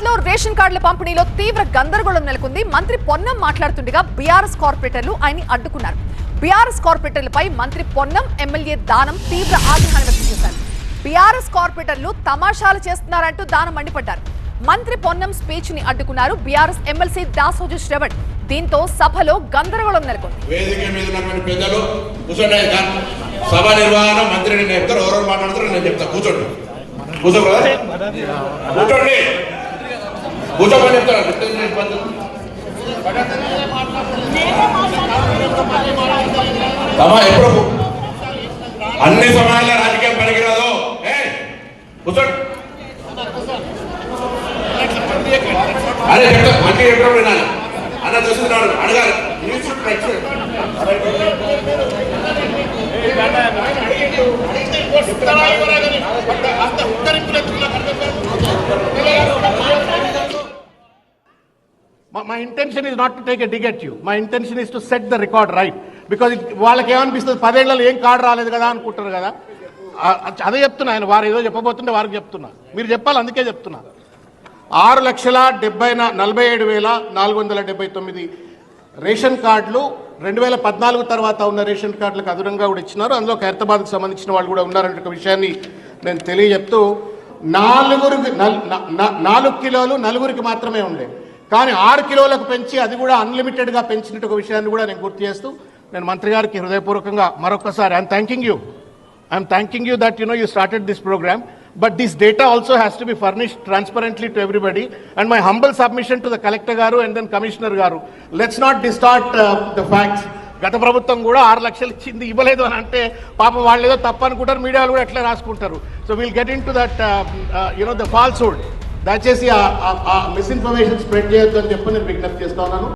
హైదరాబాద్ లో రేషన్ కార్డుల పంపిణీలో తీవ్ర గందరగోళం నెలకొంది. మంత్రి పొన్నం మాట్లాడుతుండగా బీఆర్ఎస్ కార్పొరేటర్లు ఆయన్ని అడ్డుకున్నారు. బీఆర్ఎస్ కార్పొరేటర్లపై మంత్రి పొన్నం, ఎమ్మెల్యే దానం తీవ్ర ఆగ్రహం వ్యక్తం చేశారు. బీఆర్ఎస్ కార్పొరేటర్లు తమాషాలు చేస్తున్నారంటూ దానం మండిపడ్డారు. మంత్రి పొన్నం స్పీచ్ ని అడ్డుకున్నారు బీఆర్ఎస్ ఎమ్మెల్సీ దాసోజు శ్రవణ్. దీంతో సభలో గందరగోళం నెలకొంది. వేదిక మీద ఉన్నటువంటి పెద్దలు కూర్చోండి. సభ నిర్వహణ మంత్రి నేను చెప్తారు, ఎవరెవరు మాట్లాడతారో నేను చెప్తా. కూర్చోండి, కూర్చోండి, కూర్చోమని చెప్తాను. ఎప్పుడు అన్ని సమయాల్లో రాజకీయం పనికిరాదు. కూర్చోండి. అదే చెప్తా, మంచి ఎప్పుడు వినాలి అన్న చూస్తున్నాడు. అడగాలి. My intention is not to take a dig at you. My intention is to set the record right. Because వాళ్ళకి ఏమనిపిస్తుంది, 10 ఏళ్లలో ఏం కార్డు రాలేదు కదా అనుకుంటారు కదా. అదే చెప్తున్నా, ఆయన వారు ఏదో చెప్పబోతుంటే వారికి చెప్తున్నా, మీరు చెప్పాలి, అందుకే చెప్తున్నా. 6,47,479 రేషన్ కార్డులు 2014 తర్వాత ఉన్న రేషన్ కార్డులకు అదనంగా కూడా ఇచ్చినారు. అందులో ఖైరతాబాద్కు సంబంధించిన వాళ్ళు కూడా ఉన్నారనే ఒక విషయాన్ని నేను తెలియజెప్తూ, 4 కిలోలు నలుగురికి మాత్రమే ఉండే, కానీ 6 కిలోలకు పెంచి అది కూడా అన్లిమిటెడ్గా పెంచినట్టు ఒక విషయాన్ని కూడా నేను గుర్తు చేస్తూ, నేను మంత్రి గారికి హృదయపూర్వకంగా మరొకసారి I'm thanking you that you started this program, but this data also has to be furnished transparently to everybody. And my humble submission to the collector garu and then commissioner garu, let's not distort the facts. గత ప్రభుత్వం కూడా 6 లక్షలు ఇచ్చింది, ఇవ్వలేదు అని అంటే పాపం వాళ్ళు ఏదో తప్పు అనుకుంటారు, మీడియాలో కూడా ఎట్లా రాసుకుంటారు. So will get in to that the falsehood. దయచేసి మిస్ఇన్ఫర్మేషన్ స్ప్రెడ్ చేయొద్దు అని చెప్పి నేను విజ్ఞప్తి చేస్తా ఉన్నాను.